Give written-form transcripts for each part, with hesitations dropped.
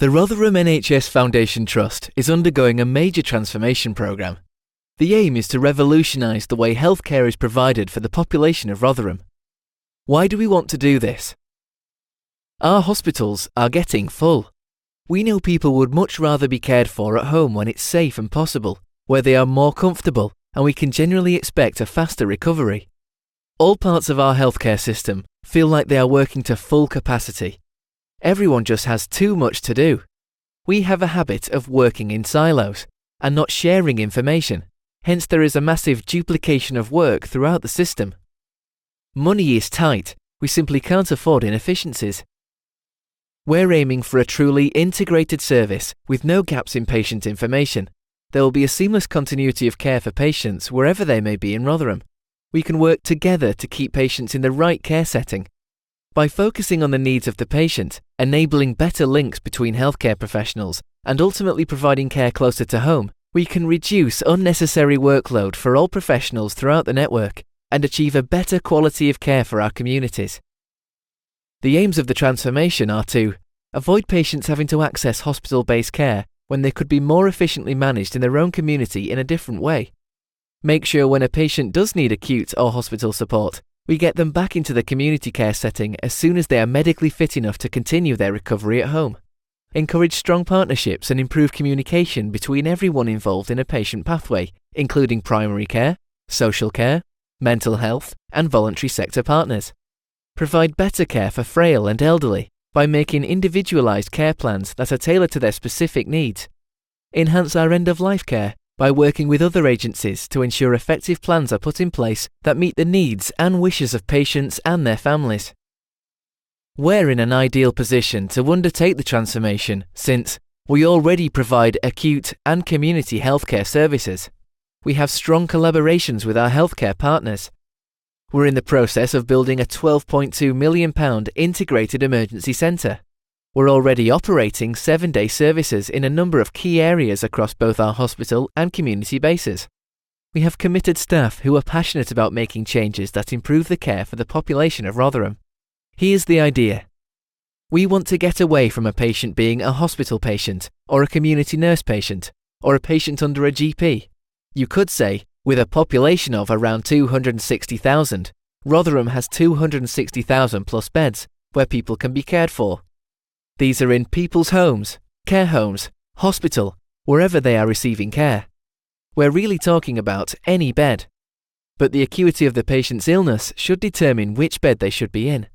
The Rotherham NHS Foundation Trust is undergoing a major transformation programme. The aim is to revolutionise the way healthcare is provided for the population of Rotherham. Why do we want to do this? Our hospitals are getting full. We know people would much rather be cared for at home when it's safe and possible, where they are more comfortable and we can generally expect a faster recovery. All parts of our healthcare system feel like they are working to full capacity. Everyone just has too much to do. We have a habit of working in silos and not sharing information, hence there is a massive duplication of work throughout the system. Money is tight, we simply can't afford inefficiencies. We're aiming for a truly integrated service with no gaps in patient information. There will be a seamless continuity of care for patients wherever they may be in Rotherham. We can work together to keep patients in the right care setting. By focusing on the needs of the patient, enabling better links between healthcare professionals, and ultimately providing care closer to home, we can reduce unnecessary workload for all professionals throughout the network and achieve a better quality of care for our communities. The aims of the transformation are to avoid patients having to access hospital-based care when they could be more efficiently managed in their own community in a different way. Make sure when a patient does need acute or hospital support, we get them back into the community care setting as soon as they are medically fit enough to continue their recovery at home. Encourage strong partnerships and improve communication between everyone involved in a patient pathway, including primary care, social care, mental health, and voluntary sector partners. Provide better care for frail and elderly by making individualised care plans that are tailored to their specific needs. Enhance our end-of-life care by working with other agencies to ensure effective plans are put in place that meet the needs and wishes of patients and their families. We're in an ideal position to undertake the transformation since we already provide acute and community healthcare services. We have strong collaborations with our healthcare partners. We're in the process of building a £12.2 million integrated emergency centre. We're already operating 7-day services in a number of key areas across both our hospital and community bases. We have committed staff who are passionate about making changes that improve the care for the population of Rotherham. Here's the idea. We want to get away from a patient being a hospital patient, or a community nurse patient, or a patient under a GP. You could say, with a population of around 260,000, Rotherham has 260,000 plus beds where people can be cared for. These are in people's homes, care homes, hospital, wherever they are receiving care. We're really talking about any bed. But the acuity of the patient's illness should determine which bed they should be in.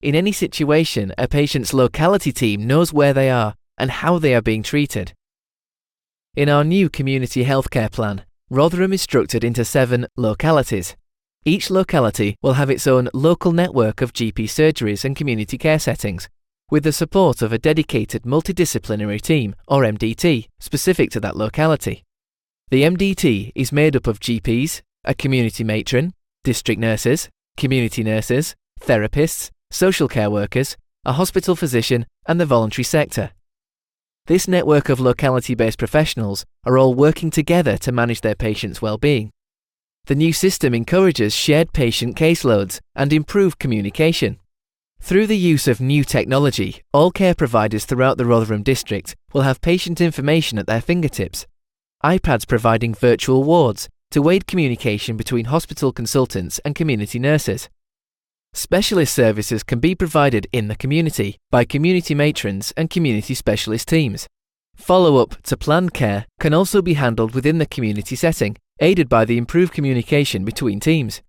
In any situation, a patient's locality team knows where they are and how they are being treated. In our new community healthcare plan, Rotherham is structured into 7 localities. Each locality will have its own local network of GP surgeries and community care settings, with the support of a dedicated multidisciplinary team, or MDT, specific to that locality. The MDT is made up of GPs, a community matron, district nurses, community nurses, therapists, social care workers, a hospital physician, and the voluntary sector. This network of locality-based professionals are all working together to manage their patients' well-being. The new system encourages shared patient caseloads and improved communication. Through the use of new technology, all care providers throughout the Rotherham district will have patient information at their fingertips. iPads providing virtual wards to aid communication between hospital consultants and community nurses. Specialist services can be provided in the community by community matrons and community specialist teams. Follow-up to planned care can also be handled within the community setting, aided by the improved communication between teams.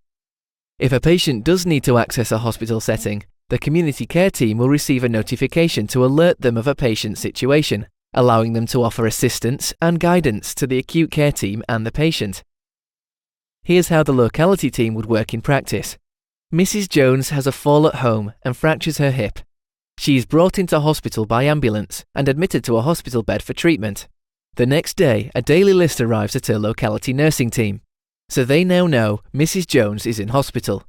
If a patient does need to access a hospital setting, the community care team will receive a notification to alert them of a patient's situation, allowing them to offer assistance and guidance to the acute care team and the patient. Here's how the locality team would work in practice. Mrs. Jones has a fall at home and fractures her hip. She is brought into hospital by ambulance and admitted to a hospital bed for treatment. The next day, a daily list arrives at her locality nursing team, so they now know Mrs. Jones is in hospital.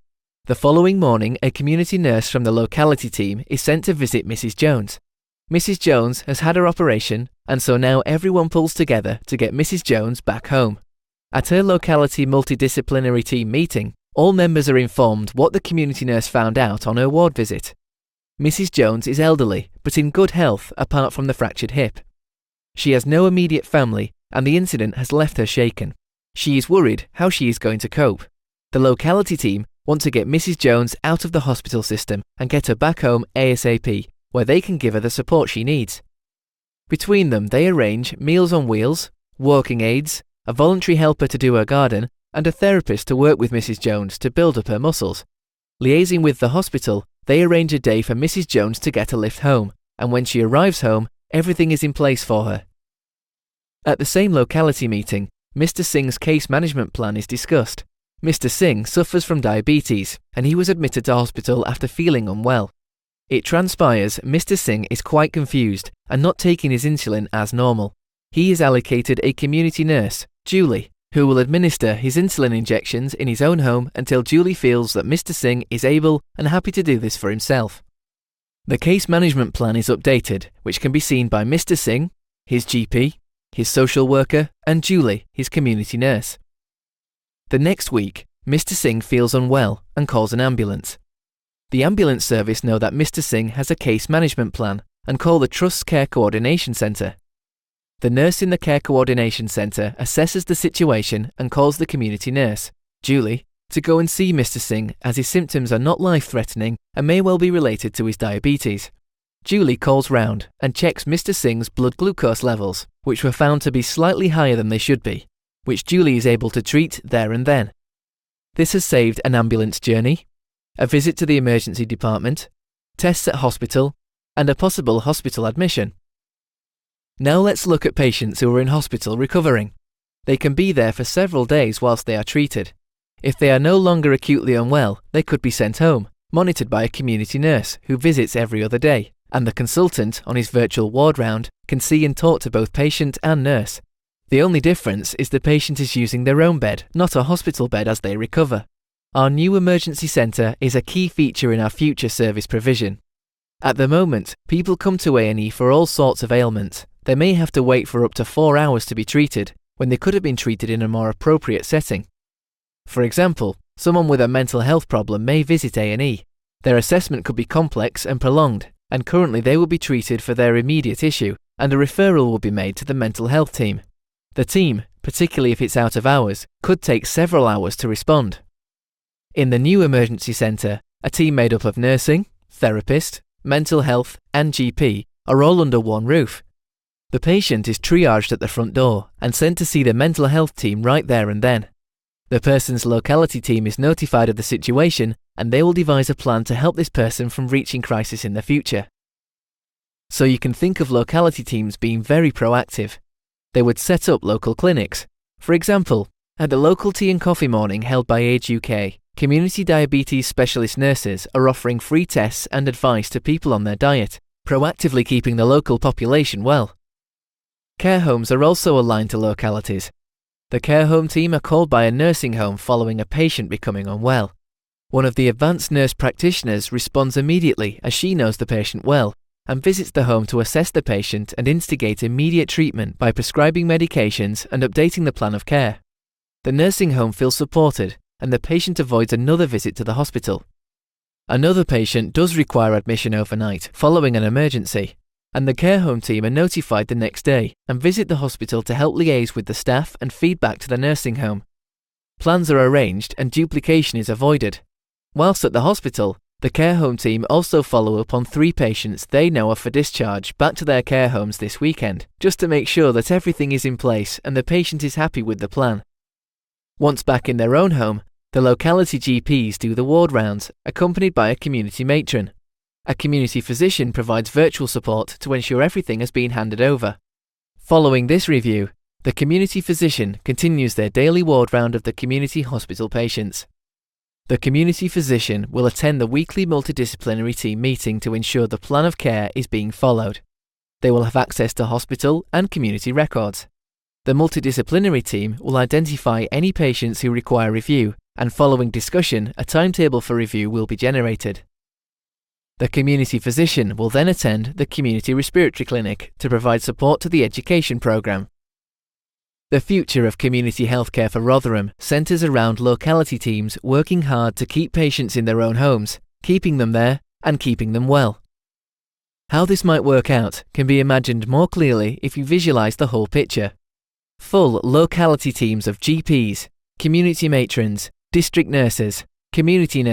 The following morning, a community nurse from the locality team is sent to visit Mrs. Jones. Mrs. Jones has had her operation, and so now everyone pulls together to get Mrs. Jones back home. At her locality multidisciplinary team meeting, all members are informed what the community nurse found out on her ward visit. Mrs. Jones is elderly, but in good health apart from the fractured hip. She has no immediate family, and the incident has left her shaken. She is worried how she is going to cope. The Locality team want to get Mrs. Jones out of the hospital system and get her back home ASAP, where they can give her the support she needs. Between them, they arrange Meals on Wheels, walking aids, a voluntary helper to do her garden, and a therapist to work with Mrs. Jones to build up her muscles. Liaising with the hospital, they arrange a day for Mrs. Jones to get a lift home, and when she arrives home, everything is in place for her. At the same Locality meeting, Mr. Singh's case management plan is discussed. Mr. Singh suffers from diabetes, and he was admitted to hospital after feeling unwell. It transpires Mr. Singh is quite confused and not taking his insulin as normal. He is allocated a community nurse, Julie, who will administer his insulin injections in his own home until Julie feels that Mr. Singh is able and happy to do this for himself. The case management plan is updated, which can be seen by Mr. Singh, his GP, his social worker, and Julie, his community nurse. The next week, Mr. Singh feels unwell and calls an ambulance. The ambulance service know that Mr. Singh has a case management plan and call the Trust's Care Coordination Centre. The nurse in the Care Coordination Centre assesses the situation and calls the community nurse, Julie, to go and see Mr. Singh as his symptoms are not life-threatening and may well be related to his diabetes. Julie calls round and checks Mr. Singh's blood glucose levels, which were found to be slightly higher than they should be, which Julie is able to treat there and then. This has saved an ambulance journey, a visit to the emergency department, tests at hospital, and a possible hospital admission. Now let's look at patients who are in hospital recovering. They can be there for several days whilst they are treated. If they are no longer acutely unwell, they could be sent home, monitored by a community nurse who visits every other day, and the consultant on his virtual ward round can see and talk to both patient and nurse. The only difference is the patient is using their own bed, not a hospital bed as they recover. Our new emergency centre is a key feature in our future service provision. At the moment, people come to A&E for all sorts of ailments. They may have to wait for up to 4 hours to be treated, when they could have been treated in a more appropriate setting. For example, someone with a mental health problem may visit A&E. Their assessment could be complex and prolonged, and currently they will be treated for their immediate issue, and a referral will be made to the mental health team. The team, particularly if it's out of hours, could take several hours to respond. In the new emergency centre, a team made up of nursing, therapist, mental health, and GP are all under one roof. The patient is triaged at the front door and sent to see the mental health team right there and then. The person's Locality team is notified of the situation and they will devise a plan to help this person from reaching crisis in the future. So you can think of Locality teams being very proactive. They would set up local clinics. For example, at the local tea and coffee morning held by Age UK, community diabetes specialist nurses are offering free tests and advice to people on their diet, proactively keeping the local population well. Care homes are also aligned to localities. The care home team are called by a nursing home following a patient becoming unwell. One of the advanced nurse practitioners responds immediately as she knows the patient well and visits the home to assess the patient and instigate immediate treatment by prescribing medications and updating the plan of care. The nursing home feels supported and the patient avoids another visit to the hospital. Another patient does require admission overnight following an emergency, and the care home team are notified the next day and visit the hospital to help liaise with the staff and feedback to the nursing home. Plans are arranged and duplication is avoided. Whilst at the hospital, the care home team also follow up on 3 patients they know are for discharge back to their care homes this weekend, just to make sure that everything is in place and the patient is happy with the plan. Once back in their own home, the Locality GPs do the ward rounds, accompanied by a community matron. A community physician provides virtual support to ensure everything has been handed over. Following this review, the community physician continues their daily ward round of the community hospital patients. The community physician will attend the weekly multidisciplinary team meeting to ensure the plan of care is being followed. They will have access to hospital and community records. The multidisciplinary team will identify any patients who require review, and following discussion, a timetable for review will be generated. The community physician will then attend the community respiratory clinic to provide support to the education programme. The future of community healthcare for Rotherham centres around Locality teams working hard to keep patients in their own homes, keeping them there and keeping them well. How this might work out can be imagined more clearly if you visualise the whole picture. Full locality teams of GPs, community matrons, district nurses, community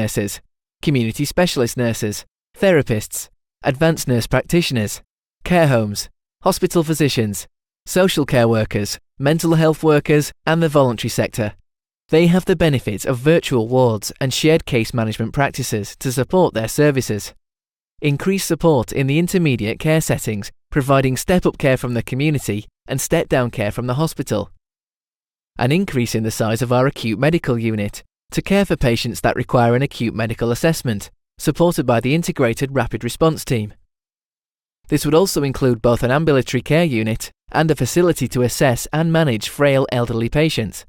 specialist nurses, therapists, advanced nurse practitioners, care homes, hospital physicians, social care workers, mental health workers, and the voluntary sector. They have the benefit of virtual wards and shared case management practices to support their services. Increased support in the intermediate care settings, providing step-up care from the community and step-down care from the hospital. An increase in the size of our acute medical unit to care for patients that require an acute medical assessment, supported by the integrated rapid response team. This would also include both an ambulatory care unit and a facility to assess and manage frail elderly patients.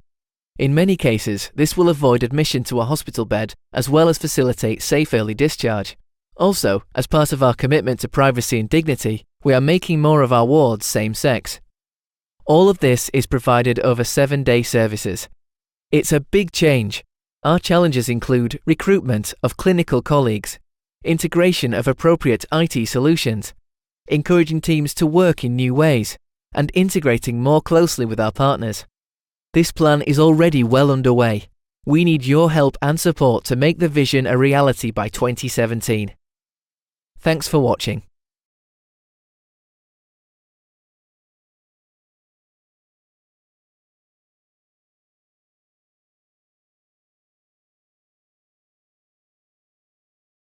In many cases, this will avoid admission to a hospital bed as well as facilitate safe early discharge. Also, as part of our commitment to privacy and dignity, we are making more of our wards same-sex. All of this is provided over 7-day services. It's a big change. Our challenges include recruitment of clinical colleagues, integration of appropriate IT solutions, encouraging teams to work in new ways, and integrating more closely with our partners. This plan is already well underway. We need your help and support to make the vision a reality by 2017. Thanks for watching.